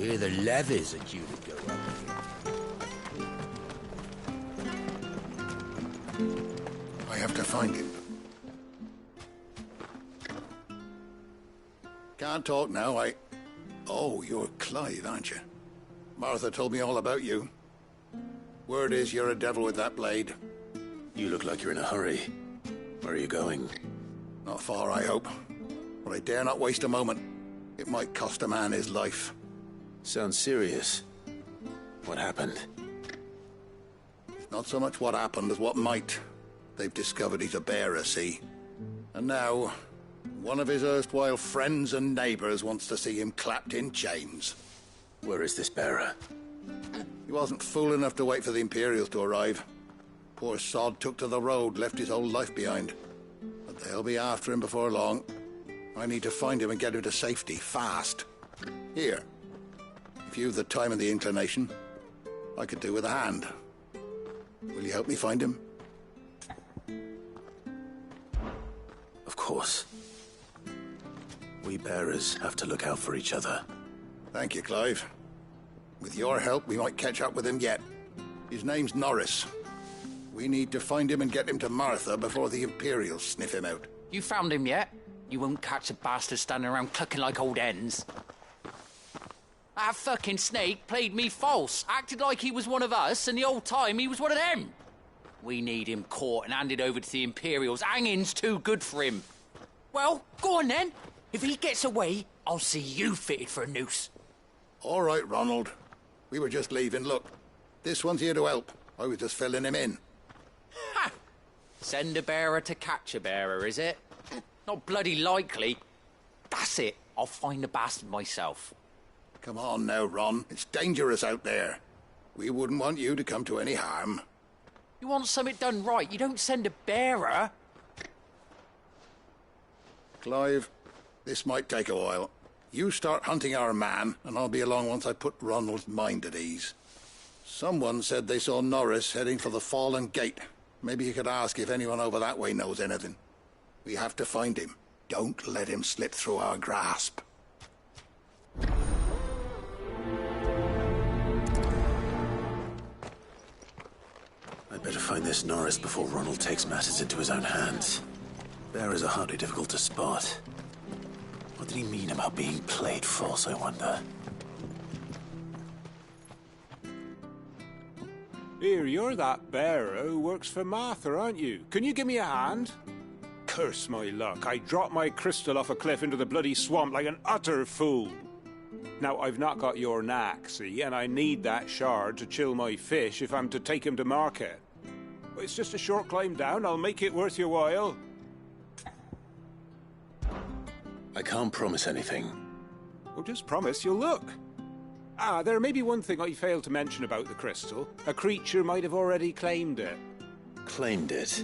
hear the levies are due to go up again. I have to find him. Can't talk now, Oh, you're Clive, aren't you? Martha told me all about you. Word is you're a devil with that blade. You look like you're in a hurry. Where are you going? Not far, I hope. But I dare not waste a moment. It might cost a man his life. Sounds serious. What happened? Not so much what happened as what might. They've discovered he's a bearer, see? And now, one of his erstwhile friends and neighbors wants to see him clapped in chains. Where is this bearer? He wasn't fool enough to wait for the Imperials to arrive. Poor sod took to the road, left his whole life behind. But they'll be after him before long. I need to find him and get him to safety, fast. Here. If you've the time and the inclination, I could do with a hand. Will you help me find him? Of course. We bearers have to look out for each other. Thank you, Clive. With your help, we might catch up with him yet. His name's Norris. We need to find him and get him to Martha before the Imperials sniff him out. You found him yet? You won't catch a bastard standing around clucking like old hens. That fucking snake played me false, acted like he was one of us, and the whole time he was one of them. We need him caught and handed over to the Imperials. Hanging's too good for him. Well, go on then. If he gets away, I'll see you fitted for a noose. All right, Ronald. We were just leaving. Look, this one's here to help. I was just filling him in. Ha! Send a bearer to catch a bearer, is it? Not bloody likely. That's it. I'll find the bastard myself. Come on now, Ron. It's dangerous out there. We wouldn't want you to come to any harm. You want something done right, you don't send a bearer. Clive, this might take a while. You start hunting our man, and I'll be along once I put Ronald's mind at ease. Someone said they saw Norris heading for the Fallen Gate. Maybe you could ask if anyone over that way knows anything. We have to find him. Don't let him slip through our grasp. I'd better find this Norris before Ronald takes matters into his own hands. Bearers are hardly difficult to spot. What did he mean about being played false, I wonder? Here, you're that bearer who works for Martha, aren't you? Can you give me a hand? Curse my luck, I dropped my crystal off a cliff into the bloody swamp like an utter fool. Now, I've not got your knack, see, and I need that shard to chill my fish if I'm to take him to market. It's just a short climb down, I'll make it worth your while. I can't promise anything. Well, just promise you'll look. Ah, there may be one thing I failed to mention about the crystal. A creature might have already claimed it. Claimed it?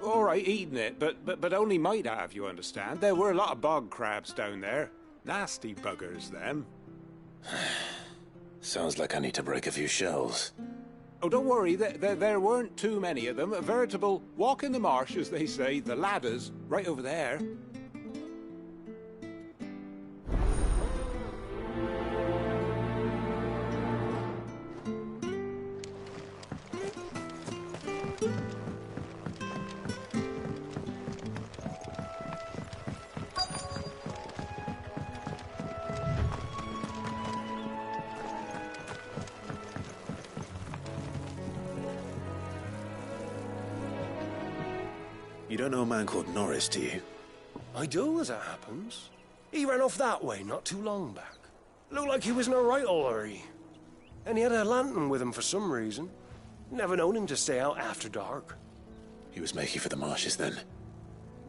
All right, eaten it, but only might have, you understand. There were a lot of bog crabs down there. Nasty buggers, them. Sounds like I need to break a few shells. Oh, don't worry, there weren't too many of them. A veritable walk in the marsh, as they say. The ladder's right over there. You don't know a man called Norris, do you? I do, as it happens. He ran off that way not too long back. Looked like he was in a right old hurry. And he had a lantern with him for some reason. Never known him to stay out after dark. He was making for the marshes then.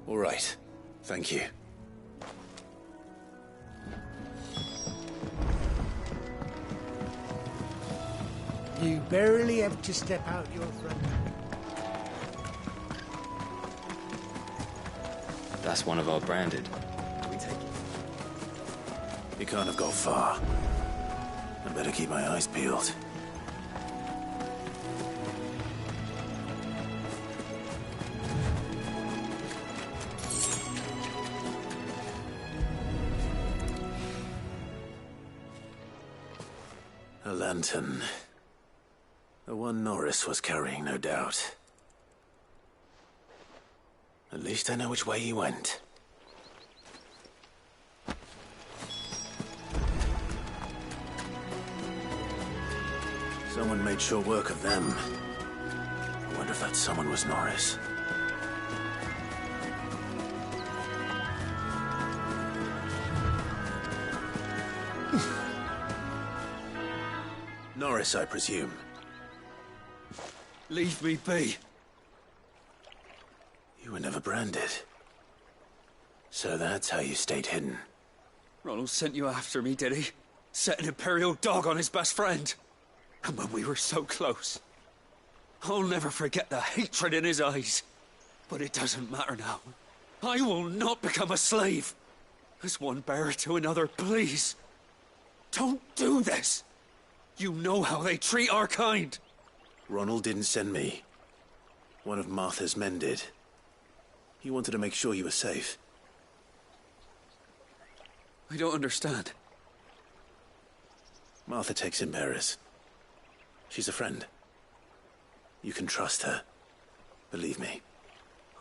All right. Thank you. You barely have to step out your front. That's one of our branded. We take it. He can't have got far. I'd better keep my eyes peeled. lantern. The one Norris was carrying, no doubt. At least I know which way he went. Someone made short work of them. I wonder if that someone was Norris. Norris, I presume. Leave me be. You were never branded. So that's how you stayed hidden. Ronald sent you after me, did he? Set an Imperial dog on his best friend. And when we were so close. I'll never forget the hatred in his eyes. But it doesn't matter now. I will not become a slave. As one bearer to another, please. Don't do this. You know how they treat our kind. Ronald didn't send me. One of Martha's men did. He wanted to make sure you were safe. I don't understand. Martha takes in bearers. She's a friend. You can trust her. Believe me.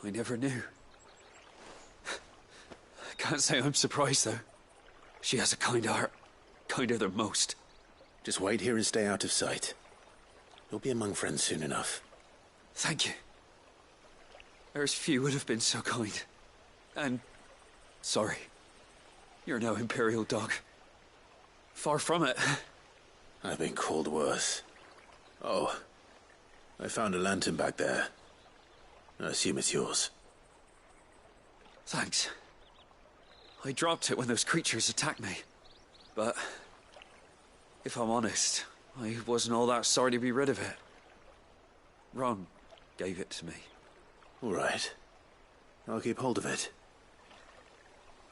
I never knew. I can't say I'm surprised, though. She has a kind heart. Kinder than most. Just wait here and stay out of sight. You'll be among friends soon enough. Thank you. There's few would have been so kind. And... sorry. You're no Imperial dog. Far from it. I've been called worse. Oh. I found a lantern back there. I assume it's yours. Thanks. I dropped it when those creatures attacked me. But... if I'm honest, I wasn't all that sorry to be rid of it. Ron gave it to me. All right. I'll keep hold of it.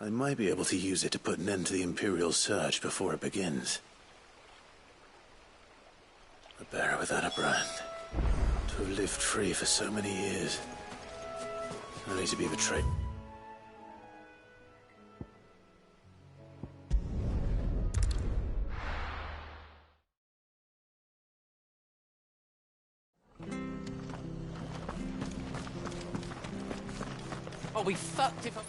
I might be able to use it to put an end to the Imperial surge before it begins. A bearer without a brand. To have lived free for so many years. Only to be betrayed. I'll be fucked if I...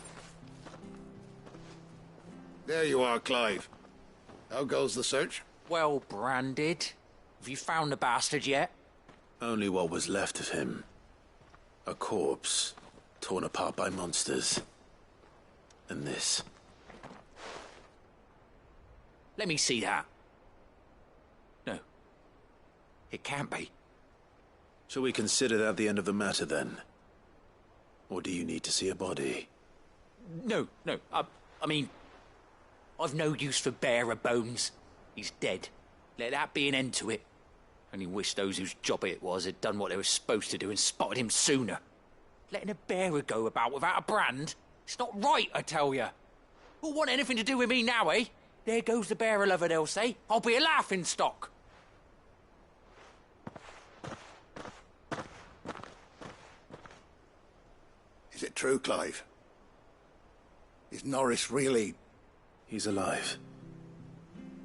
There you are, Clive. How goes the search? Well branded. Have you found the bastard yet? Only what was left of him. A corpse, torn apart by monsters. And this. Let me see that. No. It can't be. Shall we consider that the end of the matter, then? Or do you need to see a body? No. I mean... I've no use for bearer bones. He's dead. Let that be an end to it. Only wish those whose job it was had done what they were supposed to do and spotted him sooner. Letting a bearer go about without a brand? It's not right, I tell you. Who'll want anything to do with me now, eh? There goes the bearer lover, they'll say. I'll be a laughing stock. Is it true, Clive? Is Norris really... He's alive.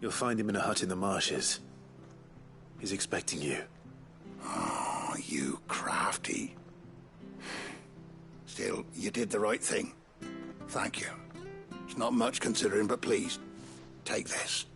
You'll find him in a hut in the marshes. He's expecting you. Oh, you crafty. Still, you did the right thing. Thank you. It's not much considering, but please, take this.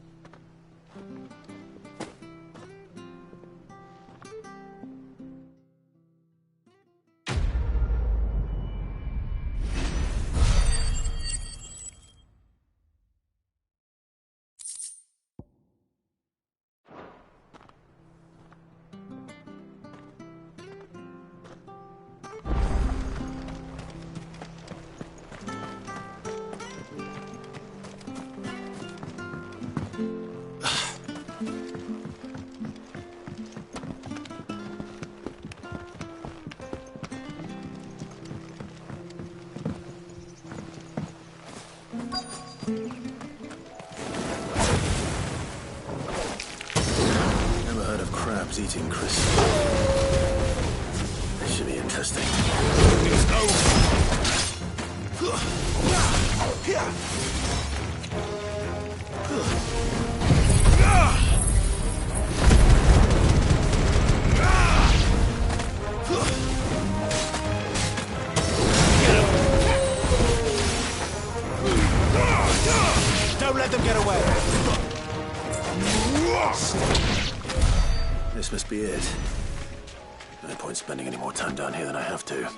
Eating crystal. This should be interesting. It's over. point spending any more time down here than I have to.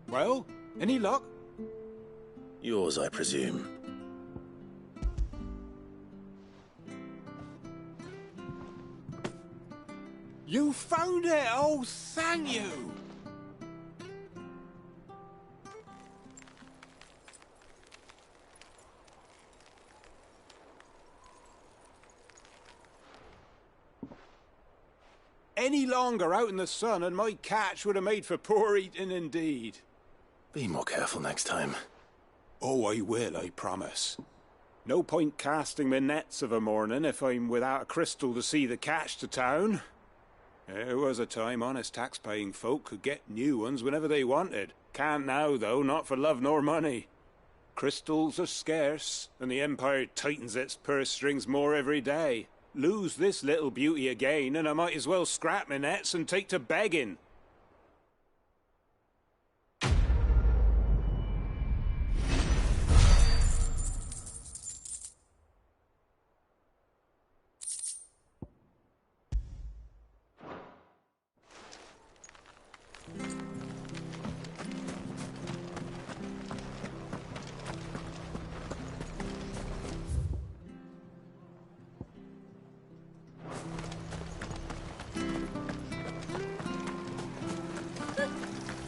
Well, any luck? Yours, I presume. You found it! Oh, thank you! Any longer out in the sun and my catch would have made for poor eating indeed. Be more careful next time. Oh, I will, I promise. No point casting my nets of a morning if I'm without a crystal to see the catch to town. There was a time honest tax-paying folk could get new ones whenever they wanted. Can't now, though, not for love nor money. Crystals are scarce, and the Empire tightens its purse strings more every day. Lose this little beauty again, and I might as well scrap my nets and take to begging.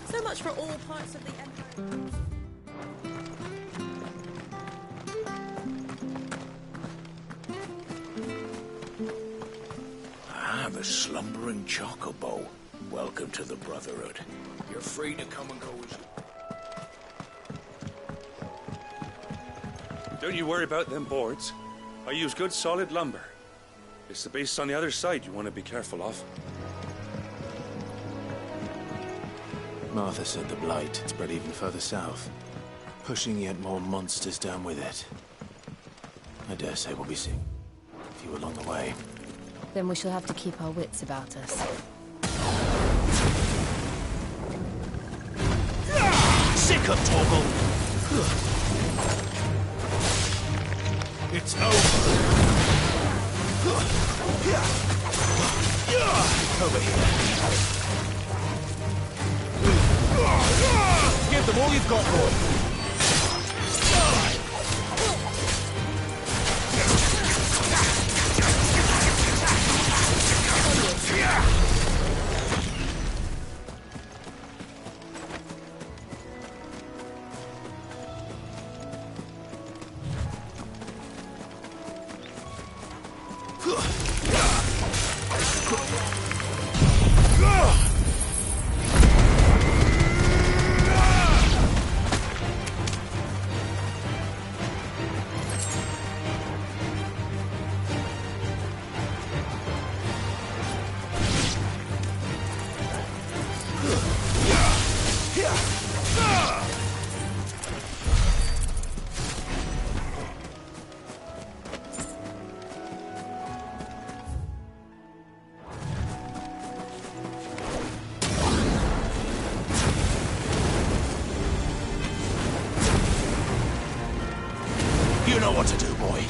So much for all parts of the Empire. Ah, the slumbering chocobo. Welcome to the Brotherhood. You're free to come and go as you... Don't you worry about them boards. I use good solid lumber. It's the base on the other side you want to be careful of. Martha said the blight had spread even further south, pushing yet more monsters down with it. I dare say we'll be seeing a few along the way. Then we shall have to keep our wits about us. Sick of Toggle! It's over! Over here! Give them all you've got, boy! You know what to do, boy.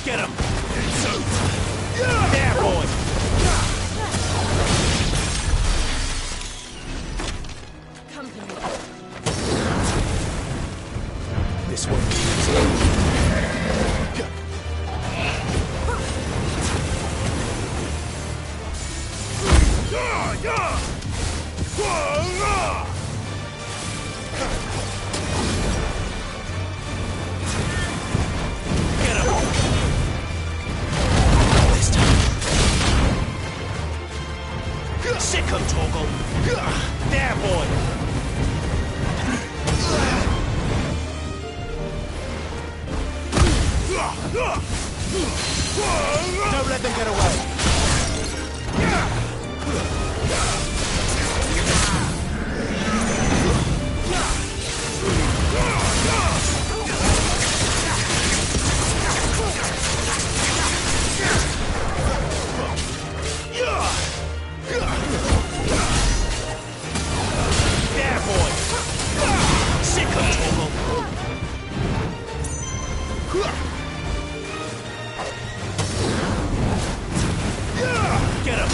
Get him! It's over! There, boy! Company. This one. Sick of talk. Torgal. There, boy. Don't let them get away. There, boy. Sick of Torgal. Get him!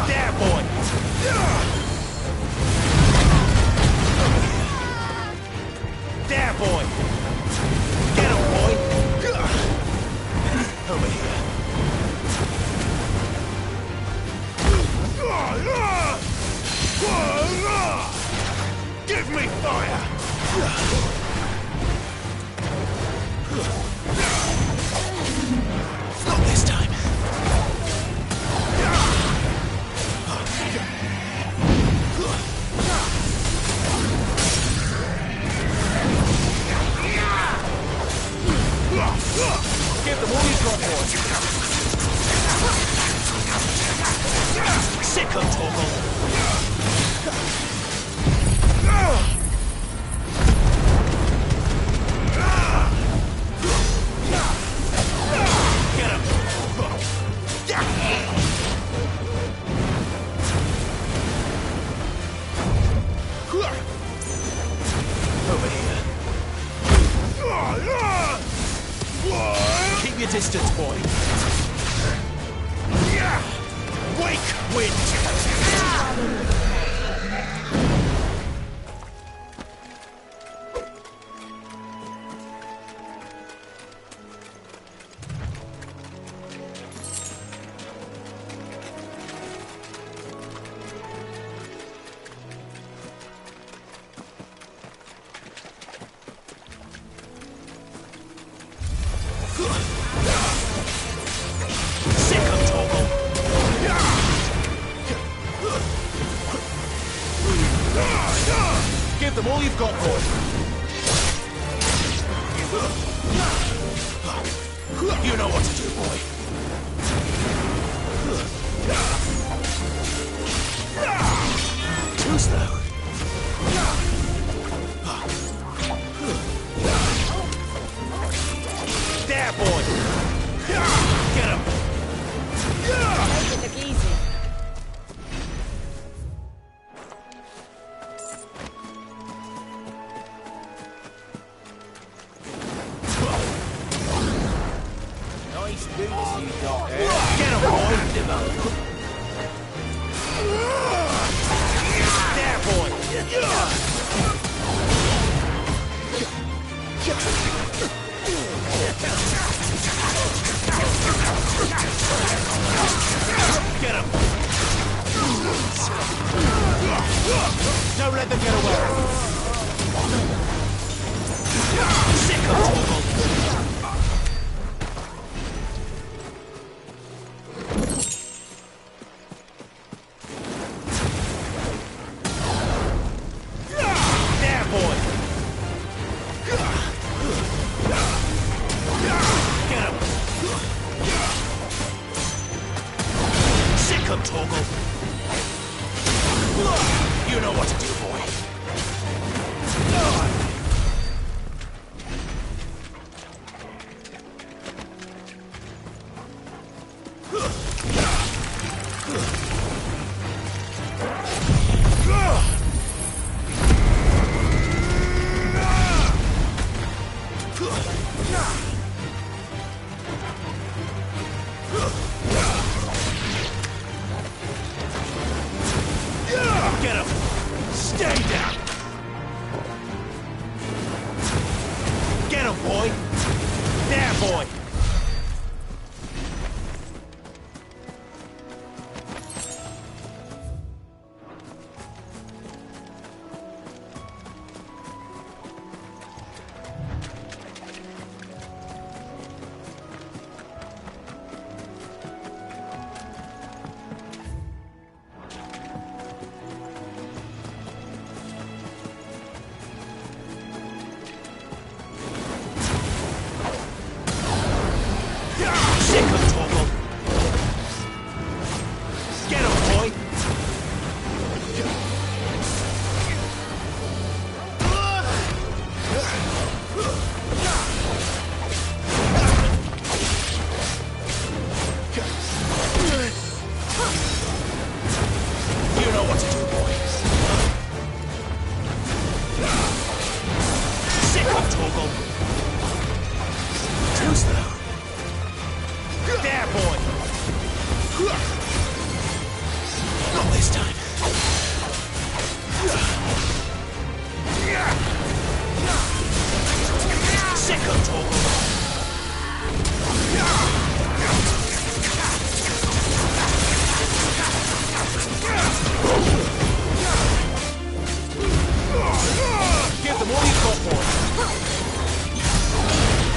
There, boy! There, boy! Get him, boy! Over here. Give me fire! Not this time. Give them all you've got, boys. Sick of Torgal. Get him! Over here. Keep your distance, boy. Wake, wind! Sick of Torgal! Give them all you've got, boy! You know what to do, boy! Too slow! There, boy! Get him! Make it look easy. Nice boots you got there. Get him, boy! There, boy! Get him! Don't let them get away! Sick of Torgal! There, boy! Get him! Sick of Torgal! You know what to do, boy! Get him! Stay down! Get him, boy! There, boy! Give them all you've got, boy.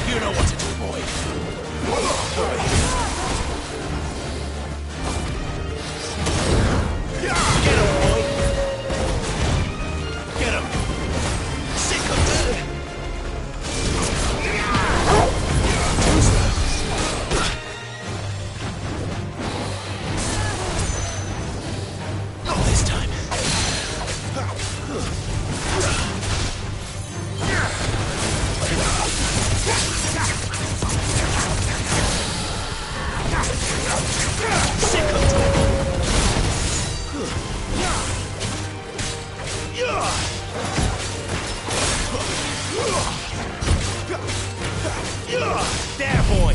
You know what to do, boy. Over here. Get him, boy. Get him. Sick of it. Not this time. There, boy.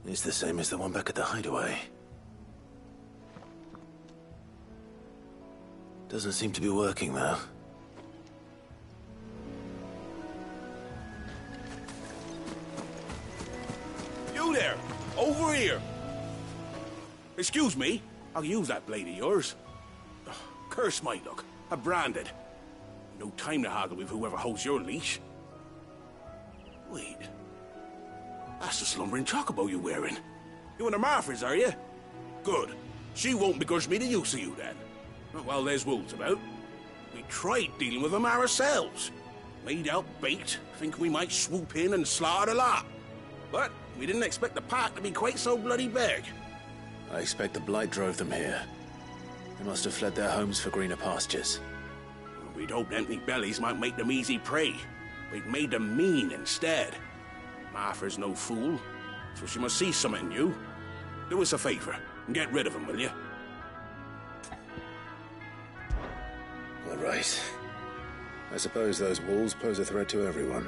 It's the same as the one back at the hideaway. Doesn't seem to be working, though. You there! Over here! Excuse me, I'll use that blade of yours. Ugh, curse my luck. I'm branded. No time to haggle with whoever holds your leash. Wait. That's the slumbering chocobo you're wearing. You and the Marfors, are you? Good. She won't begrudge me the use of you, then. Well, there's wolves about. We tried dealing with them ourselves. Made out baked, thinking we might swoop in and slaughter the lot. But we didn't expect the pack to be quite so bloody big. I expect the blight drove them here. They must have fled their homes for greener pastures. We'd hoped empty bellies might make them easy prey. We'd made them mean instead. Martha's no fool, so she must see something in you. Do us a favor and get rid of them, will you? All right. I suppose those wolves pose a threat to everyone.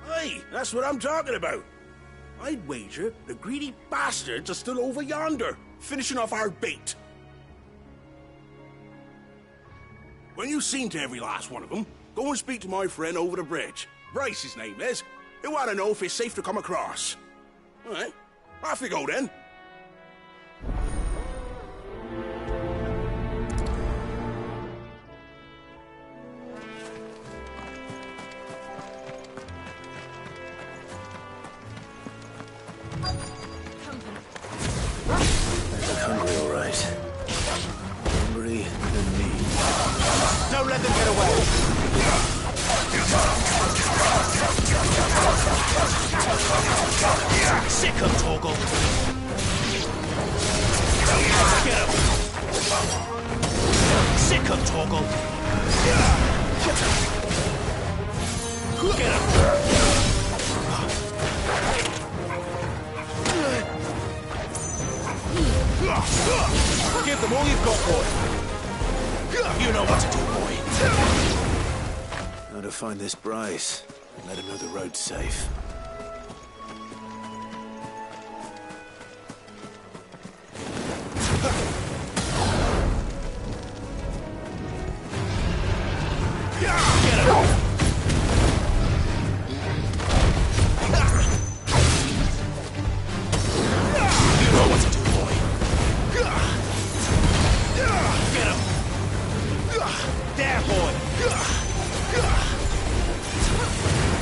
Aye, that's what I'm talking about. I'd wager the greedy bastards are still over yonder, finishing off our bait. When you've seen to every last one of them, go and speak to my friend over the bridge. Bryce, his name is. He'll want to know if it's safe to come across. All right, off you go then. They look hungry, all right. Hungry and mean. Don't let them get away. Sick of Torgal. Get him. Sick of Torgal. Get him. Give them all you've got, boy. You know what to do, boy. How to find this Bryce and let him know the road's safe.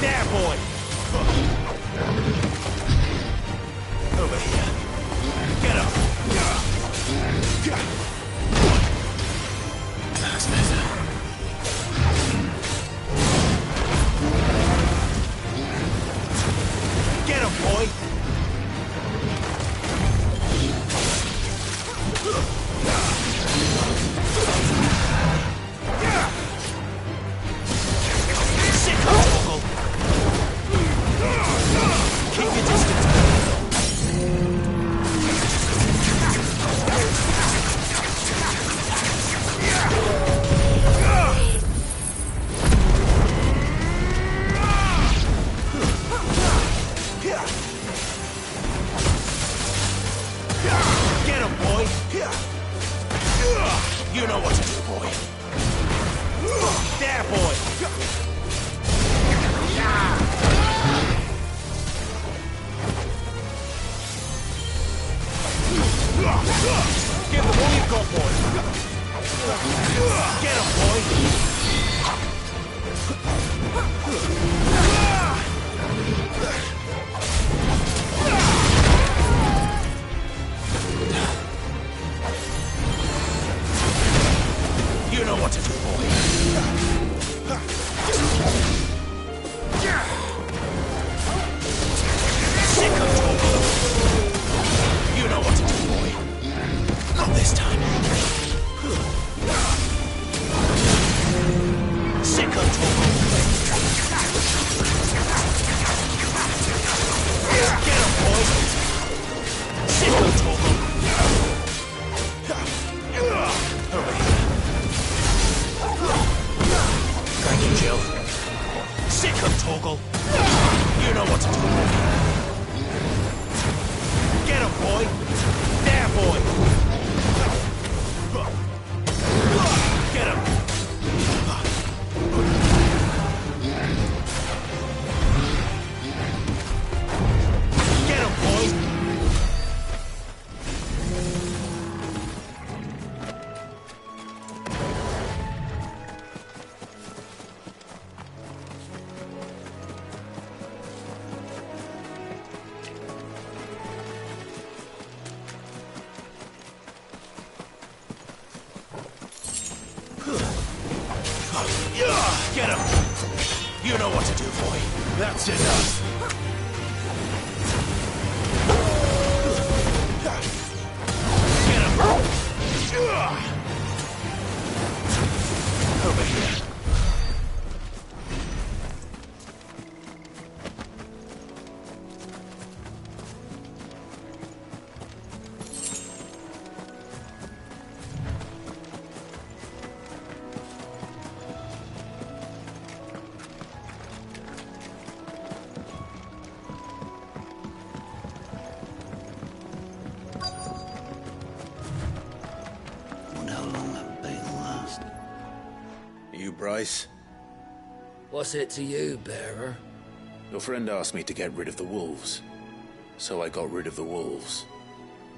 There, boy! You know what to do, boy. There, boy. Give them all you've got, boy. Get him, boy. You know what to do, boy. Sick of Togo. You know what to do, boy. Not this time. Sick of Togo. Get him, boy. Sick of Togo. Hurry. Thank you, Jill. Sick of Toggle. You know what to do. Get him, boy. There, boy. Get him. Get him, boy. Get him! You know what to do, boy. That's enough. Get him! Over here. Bryce? What's it to you, bearer? Your friend asked me to get rid of the wolves, so I got rid of the wolves.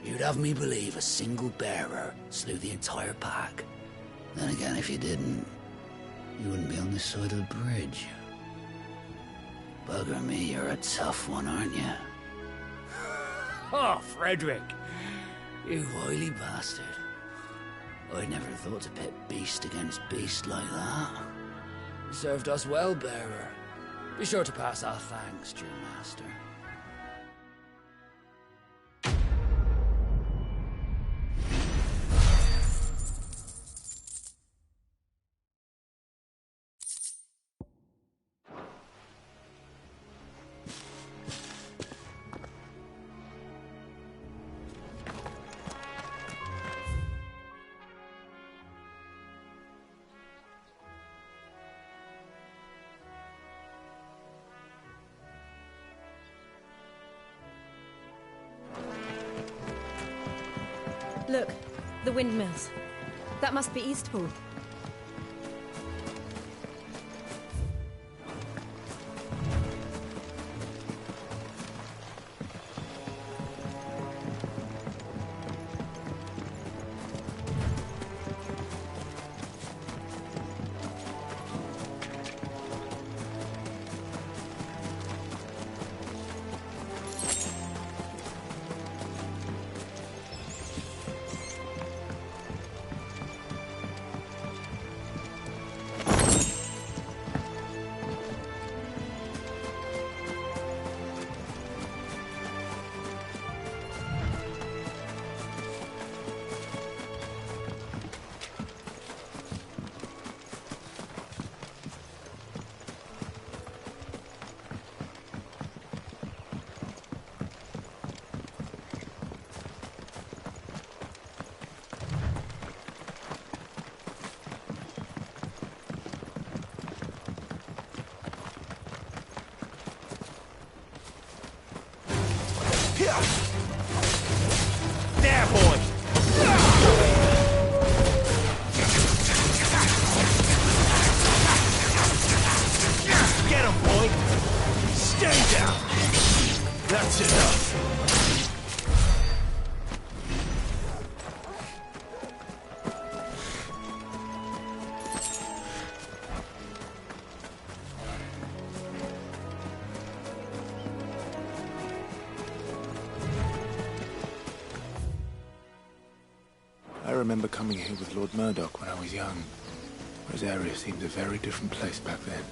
You'd have me believe a single bearer slew the entire pack. Then again, if you didn't, you wouldn't be on this side of the bridge. Bugger me, you're a tough one, aren't you? Oh, Frederick! You wily bastard. I'd never thought to pit beast against beast like that. You served us well, bearer. Be sure to pass our thanks to your master. Look, the windmills. That must be Eastpool. remember coming here with Lord Murdoch when I was young. Rosaria seemed a very different place back then.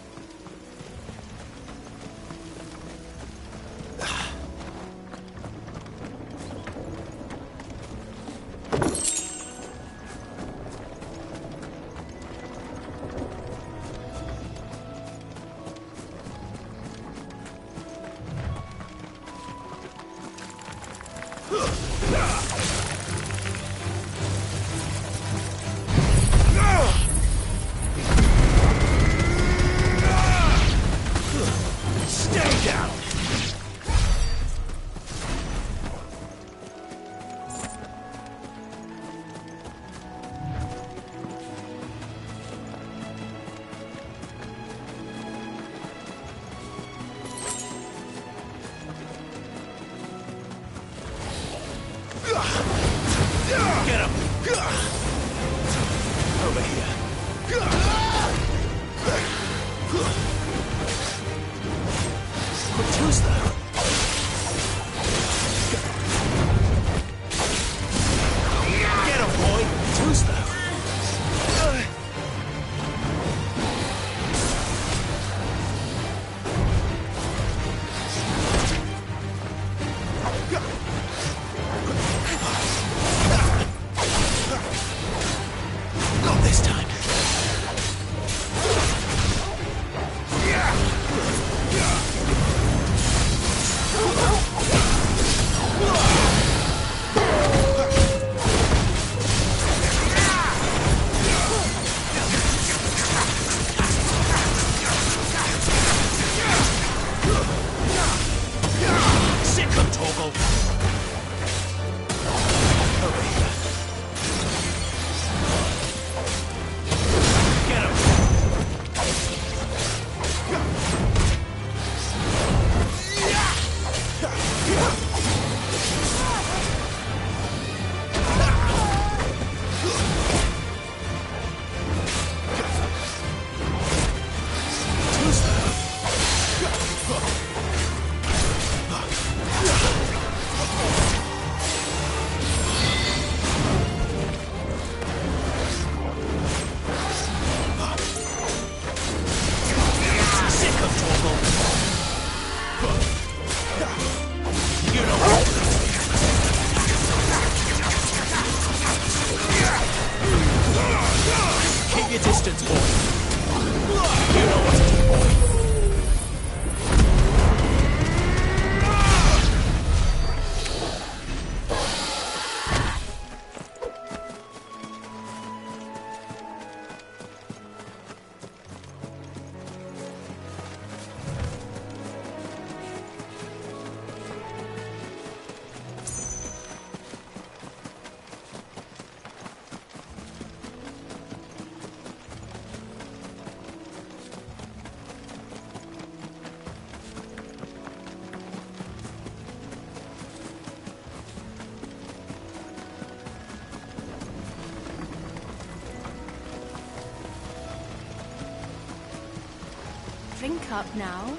Drink up now.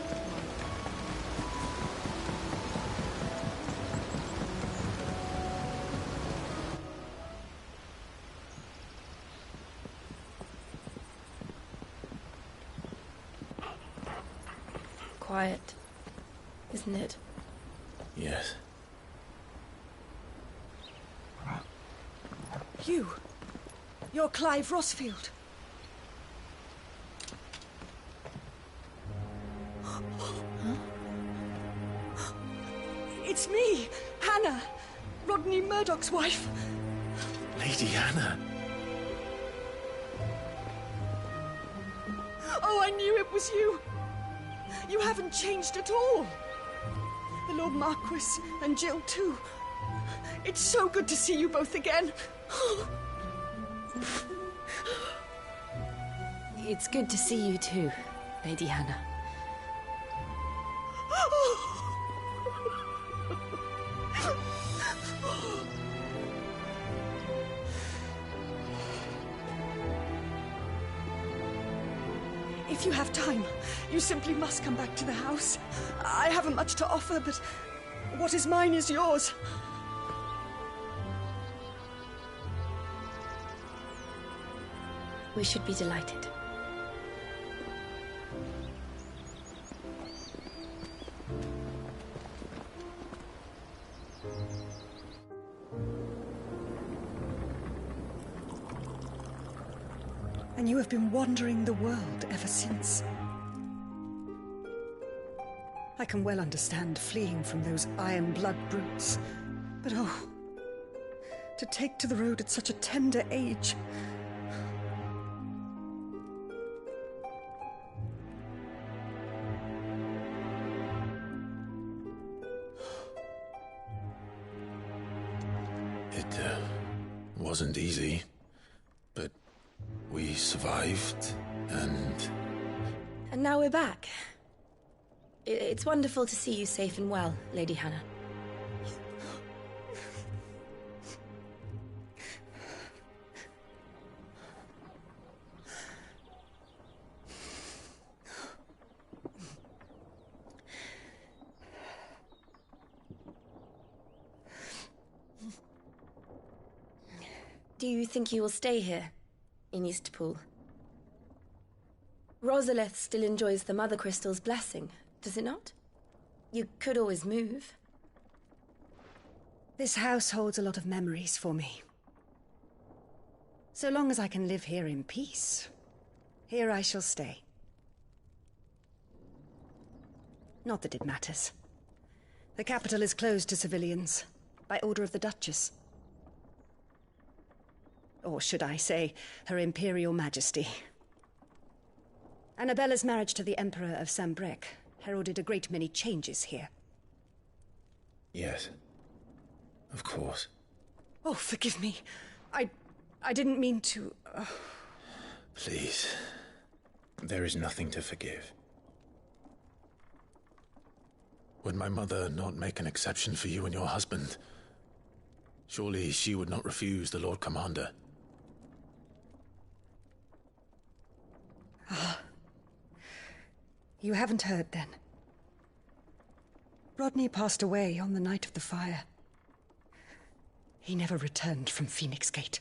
Quiet, isn't it? Yes. You're Clive Rossfield. It's me, Hannah, Rodney Murdoch's wife. Lady Hannah. Oh, I knew it was you. You haven't changed at all. The Lord Marquis and Jill too. It's so good to see you both again. It's good to see you too, Lady Hannah. If you have time, you simply must come back to the house. I haven't much to offer, but what is mine is yours. We should be delighted. And you have been wandering the world ever since. I can well understand fleeing from those iron blood brutes, but oh, to take to the road at such a tender age. It wasn't easy, but we survived, and... And now we're back. It's wonderful to see you safe and well, Lady Hannah. Do you think you will stay here, in Eastpool? Rosalith still enjoys the Mother Crystal's blessing, does it not? You could always move. This house holds a lot of memories for me. So long as I can live here in peace, here I shall stay. Not that it matters. The capital is closed to civilians, by order of the Duchess. Or should I say, Her Imperial Majesty. Annabella's marriage to the Emperor of Sambrec heralded a great many changes here. Yes. Of course. Oh, forgive me. I didn't mean to... Please. There is nothing to forgive. Would my mother not make an exception for you and your husband? Surely she would not refuse the Lord Commander. Ah. You haven't heard, then. Rodney passed away on the night of the fire. He never returned from Phoenix Gate.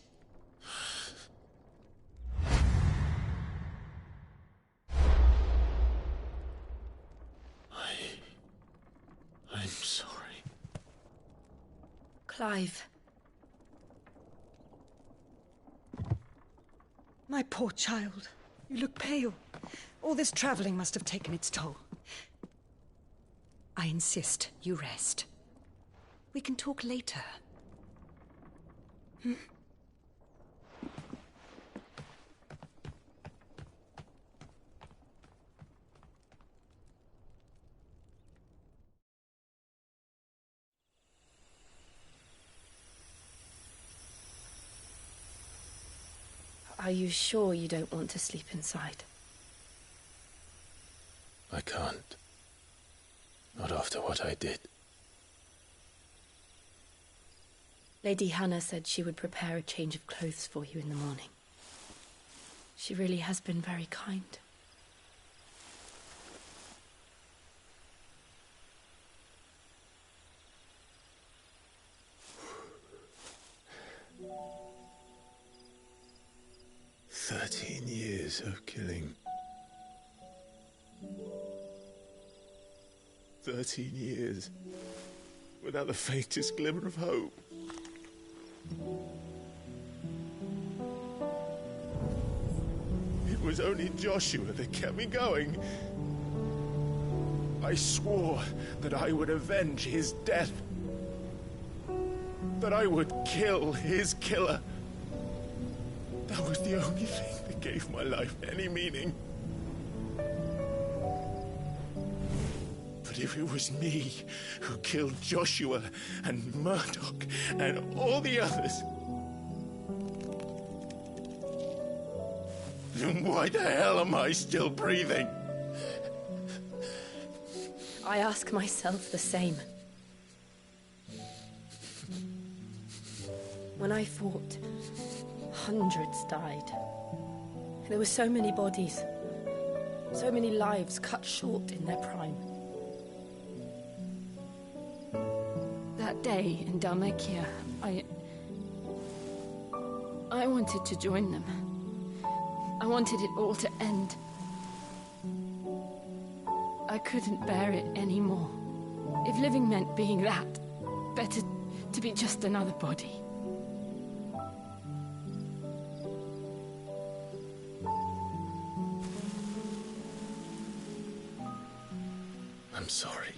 I'm sorry. Clive. My poor child. You look pale. All this traveling must have taken its toll. I insist you rest. We can talk later. Hmm? Are you sure you don't want to sleep inside? I can't. Not after what I did. Lady Hannah said she would prepare a change of clothes for you in the morning. She really has been very kind. Years of killing. 13 years without the faintest glimmer of hope. It was only Joshua that kept me going. I swore that I would avenge his death. That I would kill his killer. That was the only thing that gave my life any meaning. But if it was me who killed Joshua and Murdoch and all the others, then why the hell am I still breathing? I ask myself the same. When I fought, hundreds died. There were so many bodies, so many lives cut short in their prime. That day in Dalmekia, I wanted to join them. I wanted it all to end. I couldn't bear it anymore. If living meant being that, better to be just another body. I'm sorry.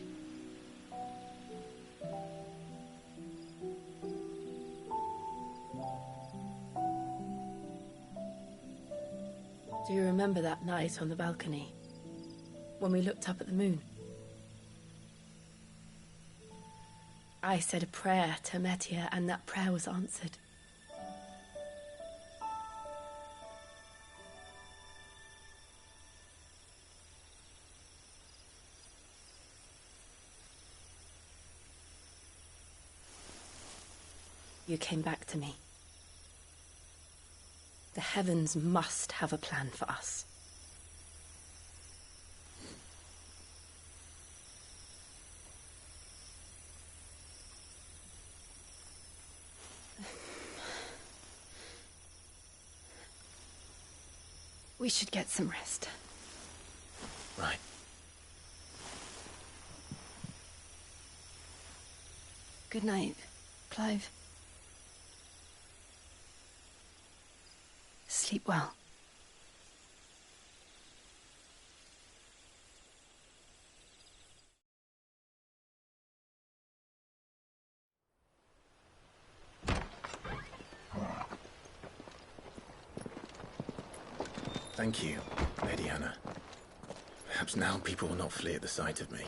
Do you remember that night on the balcony? When we looked up at the moon? I said a prayer to Metia, and that prayer was answered. You came back to me. The heavens must have a plan for us. We should get some rest. Right. Good night, Clive. Sleep well. Thank you, Lady Hannah. Perhaps now people will not flee at the sight of me.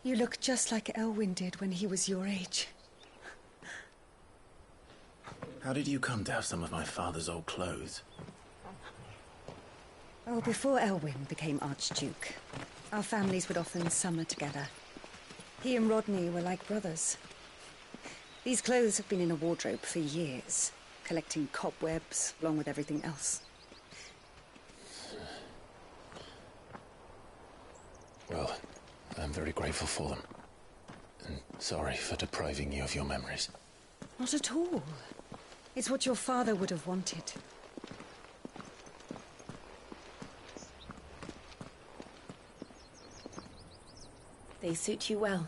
You look just like Elwyn did when he was your age. How did you come to have some of my father's old clothes? Oh, before Elwyn became Archduke, our families would often summer together. He and Rodney were like brothers. These clothes have been in a wardrobe for years, collecting cobwebs along with everything else. Well, I'm very grateful for them. And sorry for depriving you of your memories. Not at all. It's what your father would have wanted. They suit you well.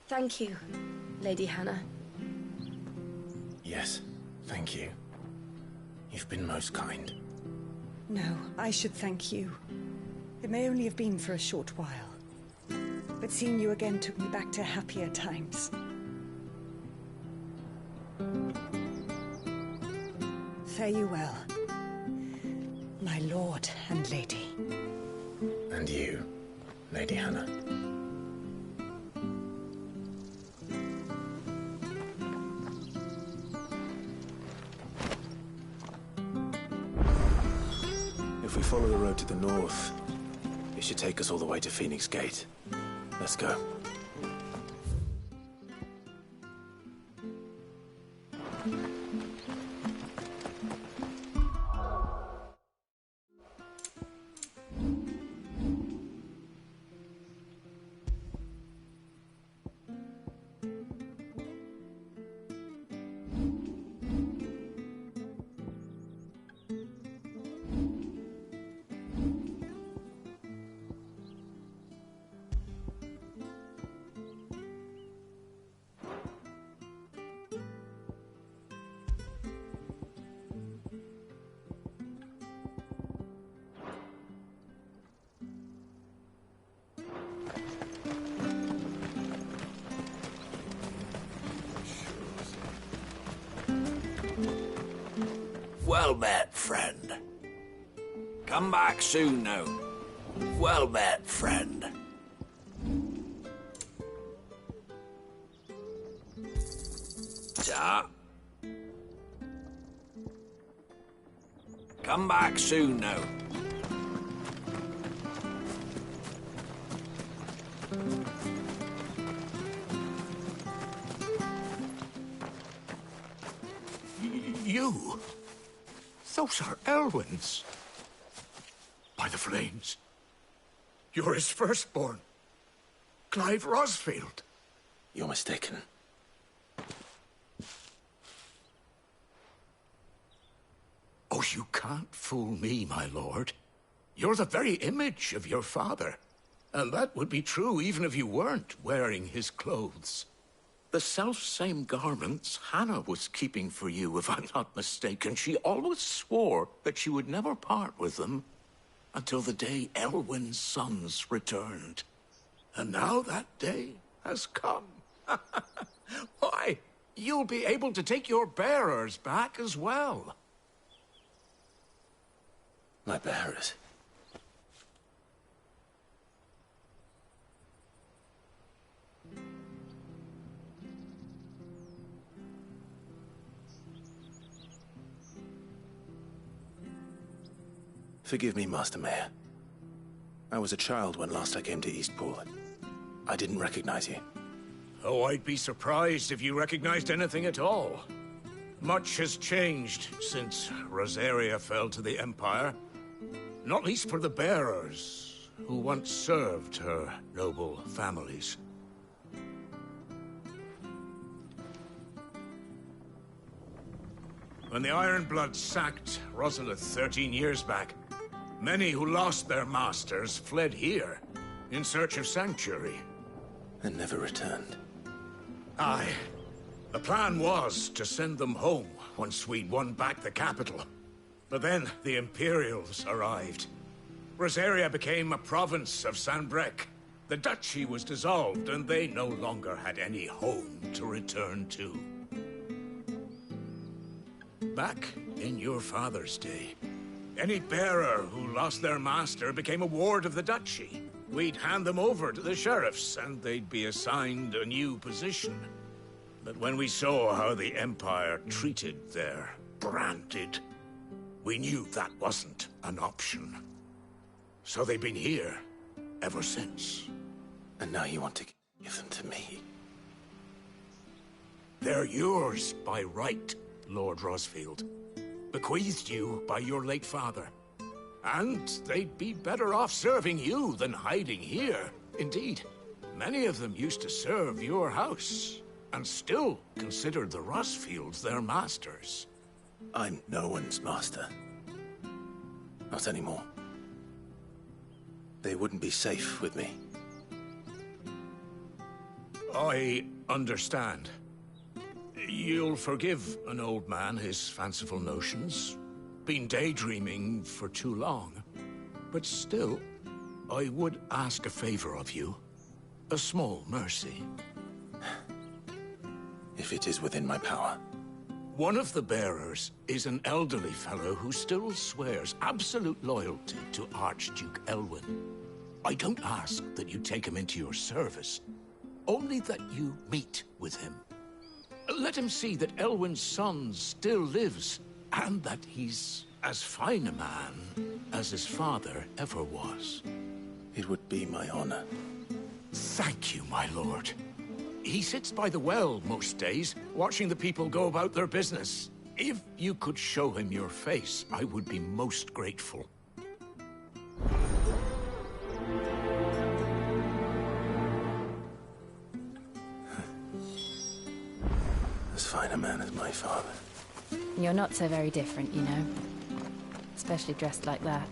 Thank you, Lady Hannah. Yes, thank you. You've been most kind. No, I should thank you. It may only have been for a short while, but seeing you again took me back to happier times. Fare you well, my lord and lady. And you, Lady Hannah. If we follow the road to the north, it should take us all the way to Phoenix Gate. Let's go. Well met, friend. Come back soon now. Well met, friend. Ta. Come back soon now. You? Those are Elwyn's. By the flames. You're his firstborn. Clive Rosfield. You're mistaken. You can't fool me, my lord. You're the very image of your father. And that would be true even if you weren't wearing his clothes. The self-same garments Hannah was keeping for you, if I'm not mistaken. She always swore that she would never part with them until the day Elwyn's sons returned. And now that day has come. Why, you'll be able to take your bearers back as well. My bearers? Forgive me, Master Mayor. I was a child when last I came to Eastpool. I didn't recognize you. Oh, I'd be surprised if you recognized anything at all. Much has changed since Rosaria fell to the Empire. Not least for the bearers, who once served her noble families. When the Iron Blood sacked Rosalith 13 years back, many who lost their masters fled here, in search of sanctuary. And never returned. Aye. The plan was to send them home once we'd won back the capital. But then the Imperials arrived. Rosaria became a province of Sanbreque. The duchy was dissolved, and they no longer had any home to return to. Back in your father's day, any bearer who lost their master became a ward of the duchy. We'd hand them over to the sheriffs, and they'd be assigned a new position. But when we saw how the Empire treated their branded, we knew that wasn't an option. So they've been here ever since. And now you want to give them to me? They're yours by right, Lord Rosfield. Bequeathed you by your late father. And they'd be better off serving you than hiding here. Indeed, many of them used to serve your house, and still considered the Rosfields their masters. I'm no one's master. Not anymore. They wouldn't be safe with me. I understand. You'll forgive an old man his fanciful notions. Been daydreaming for too long. But still, I would ask a favor of you. A small mercy. If it is within my power. One of the bearers is an elderly fellow who still swears absolute loyalty to Archduke Elwyn. I don't ask that you take him into your service, only that you meet with him. Let him see that Elwyn's son still lives, and that he's as fine a man as his father ever was. It would be my honor. Thank you, my lord. He sits by the well most days, watching the people go about their business. If you could show him your face, I would be most grateful. As fine a man as my father. You're not so very different, you know. Especially dressed like that.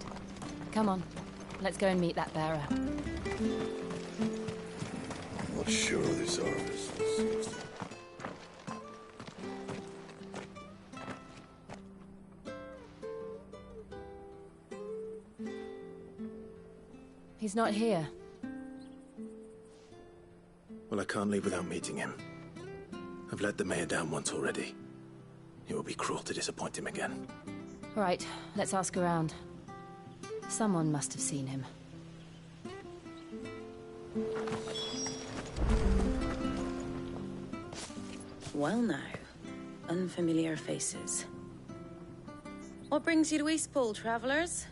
Come on, let's go and meet that bearer. Not sure this office. He's not here. Well, I can't leave without meeting him. I've let the mayor down once already. It would be cruel to disappoint him again. Right, let's ask around. Someone must have seen him. Well now, unfamiliar faces. What brings you to Eastpool, travellers?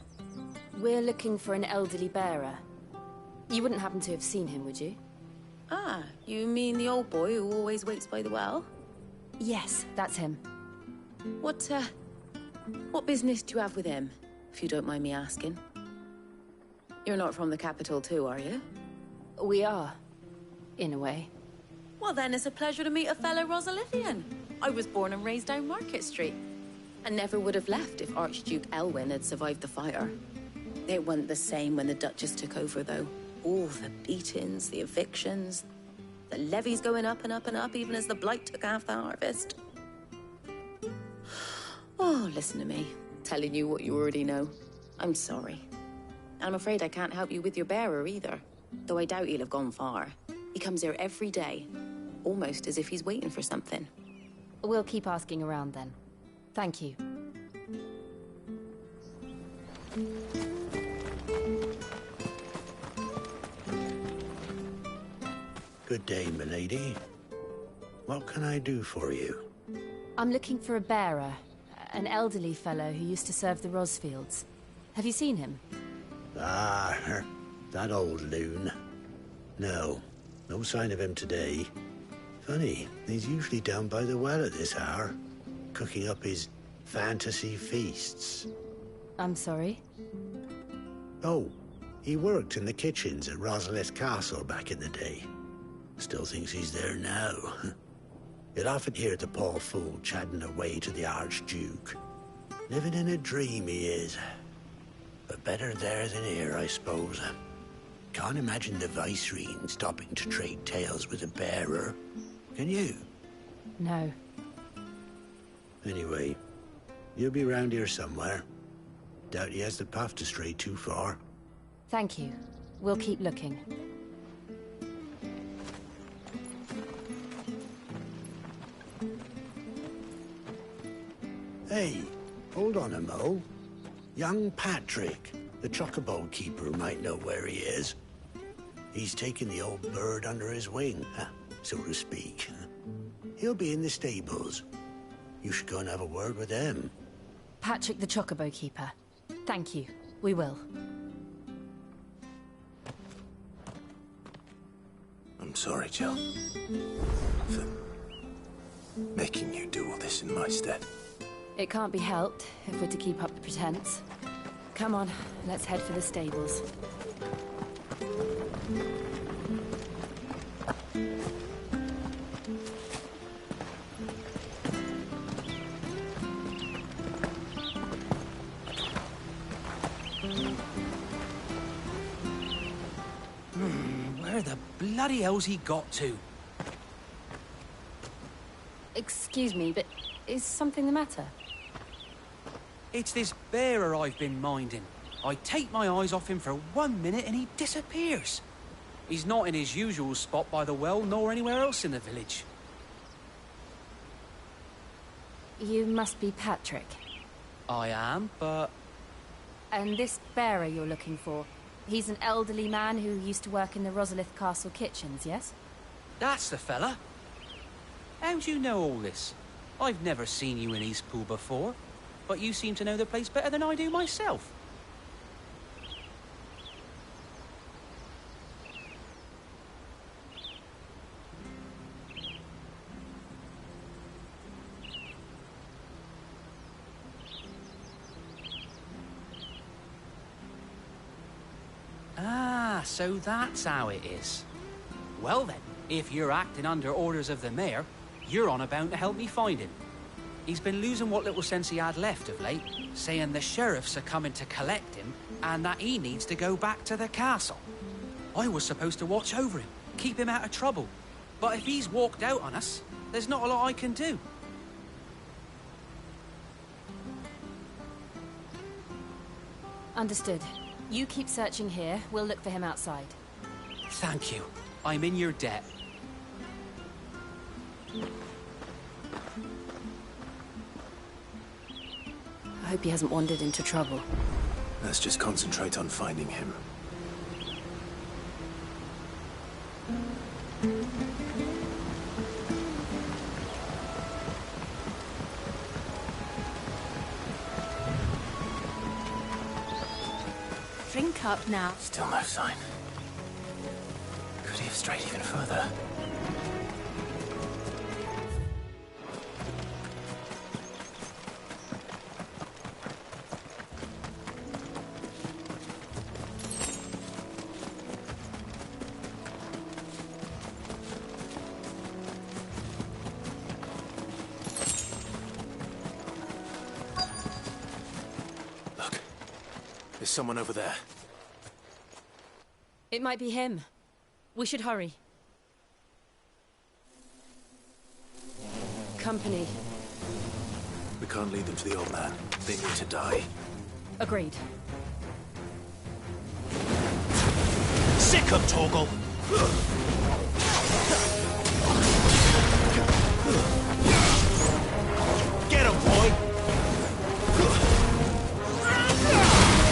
We're looking for an elderly bearer. You wouldn't happen to have seen him, would you? Ah, you mean the old boy who always waits by the well? Yes, that's him. What business do you have with him, if you don't mind me asking? You're not from the capital too, are you? We are, in a way. Well then, it's a pleasure to meet a fellow Rosalithian. I was born and raised down Market Street. And never would have left if Archduke Elwyn had survived the fire. It wasn't the same when the Duchess took over, though. All the beatings, the evictions, the levies going up and up and up, even as the Blight took half the harvest. Oh, listen to me, telling you what you already know. I'm sorry. And I'm afraid I can't help you with your bearer either, though I doubt he'll have gone far. He comes here every day, almost as if he's waiting for something. We'll keep asking around then. Thank you. Good day, milady. What can I do for you? I'm looking for a bearer, an elderly fellow who used to serve the Rosfields. Have you seen him? Ah, that old loon. No sign of him today. Funny, he's usually down by the well at this hour, cooking up his fantasy feasts. I'm sorry? Oh, he worked in the kitchens at Rosalith Castle back in the day. Still thinks he's there now. You'll often hear the poor fool chatting away to the Archduke. Living in a dream he is. But better there than here, I suppose. Can't imagine the Vicereine stopping to trade tales with a bearer. Can you? No. Anyway, you'll be round here somewhere. Doubt he has the path to stray too far. Thank you. We'll keep looking. Hey, hold on a mo. Young Patrick, the chocobo keeper, might know where he is. He's taken the old bird under his wing, so to speak. He'll be in the stables. You should go and have a word with him. Patrick the chocobo keeper. Thank you. We will. I'm sorry, Jill. For making you do all this in my stead. It can't be helped if we're to keep up the pretense. Come on, let's head for the stables. Where the bloody hell's he got to? Excuse me, but is something the matter? It's this bearer I've been minding. I take my eyes off him for 1 minute and he disappears. He's not in his usual spot by the well, nor anywhere else in the village. You must be Patrick. I am, but... And this bearer you're looking for, he's an elderly man who used to work in the Rosalith Castle kitchens, yes? That's the fella. How'd you know all this? I've never seen you in Eastpool before, but you seem to know the place better than I do myself. Ah, so that's how it is. Well then, if you're acting under orders of the mayor, you're on about to help me find him. He's been losing what little sense he had left of late, saying the sheriffs are coming to collect him and that he needs to go back to the castle. I was supposed to watch over him, keep him out of trouble. But if he's walked out on us, there's not a lot I can do. Understood. You keep searching here, we'll look for him outside. Thank you. I'm in your debt. I hope he hasn't wandered into trouble. Let's just concentrate on finding him. Drink up now. Still no sign. Could he have strayed even further? There's someone over there. It might be him. We should hurry. Company. We can't lead them to the old man. They need to die. Agreed. Sick of Torgal! Get him, boy!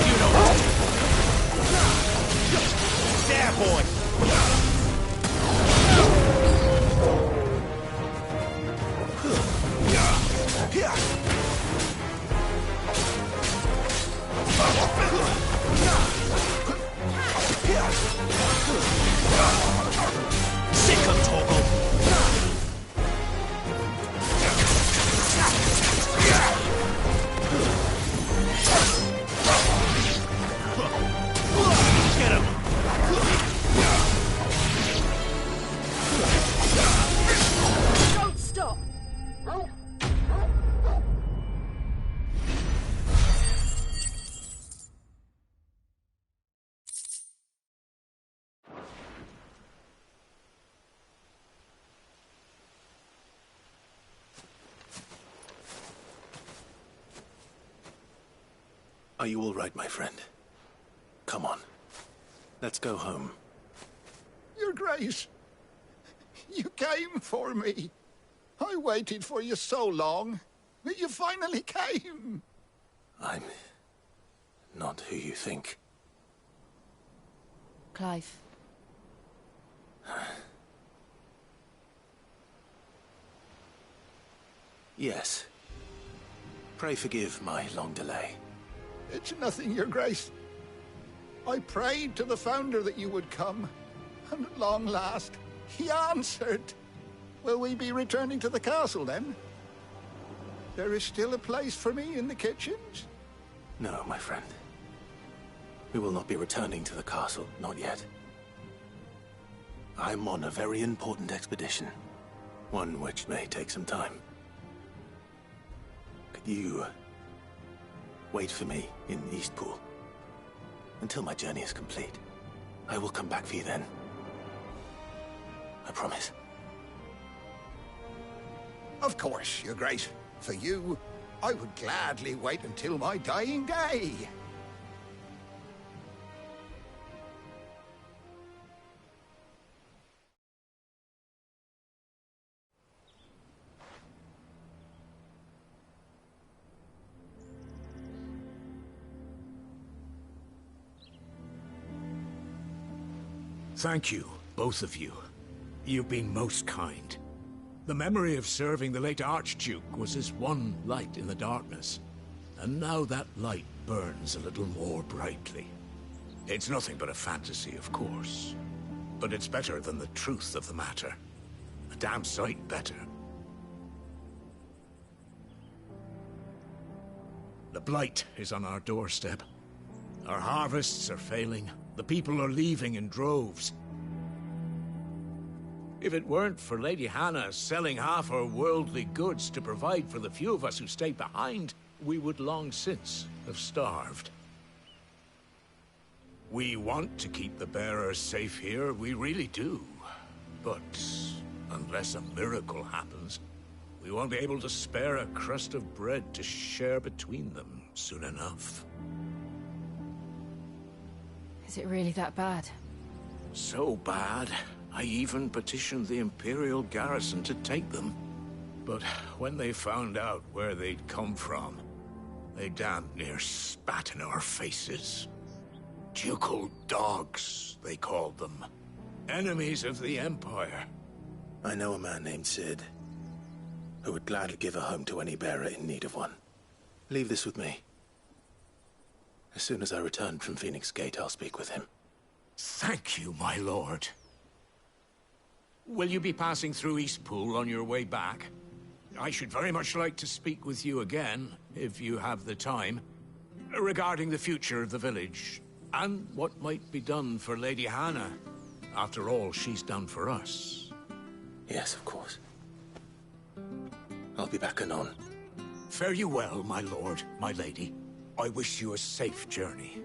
You know what? There, boy! Sick of Torgal! Get him! Don't stop! Are you all right, my friend? Come on. Let's go home. Your Grace, you came for me. I waited for you so long, but you finally came. I'm not who you think. Clive. Yes. Pray forgive my long delay. It's nothing, Your Grace. I prayed to the Founder that you would come, and at long last, he answered. Will we be returning to the castle, then? There is still a place for me in the kitchens? No, my friend. We will not be returning to the castle, not yet. I'm on a very important expedition, one which may take some time. Could you wait for me in Eastpool until my journey is complete? I will come back for you then. I promise. Of course, Your Grace. For you, I would gladly wait until my dying day. Thank you, both of you. You've been most kind. The memory of serving the late Archduke was as one light in the darkness, and now that light burns a little more brightly. It's nothing but a fantasy, of course, but it's better than the truth of the matter. A damn sight better. The blight is on our doorstep. Our harvests are failing. The people are leaving in droves. If it weren't for Lady Hannah selling half her worldly goods to provide for the few of us who stay behind, we would long since have starved. We want to keep the bearers safe here, we really do. But unless a miracle happens, we won't be able to spare a crust of bread to share between them soon enough. Is it really that bad? So bad, I even petitioned the Imperial garrison to take them. But when they found out where they'd come from, they damn near spat in our faces. Ducal dogs, they called them. Enemies of the Empire. I know a man named Sid, who would gladly give a home to any bearer in need of one. Leave this with me. As soon as I return from Phoenix Gate, I'll speak with him. Thank you, my lord. Will you be passing through Eastpool on your way back? I should very much like to speak with you again, if you have the time, regarding the future of the village, and what might be done for Lady Hannah. After all, she's done for us. Yes, of course. I'll be back anon. Fare you well, my lord, my lady. I wish you a safe journey.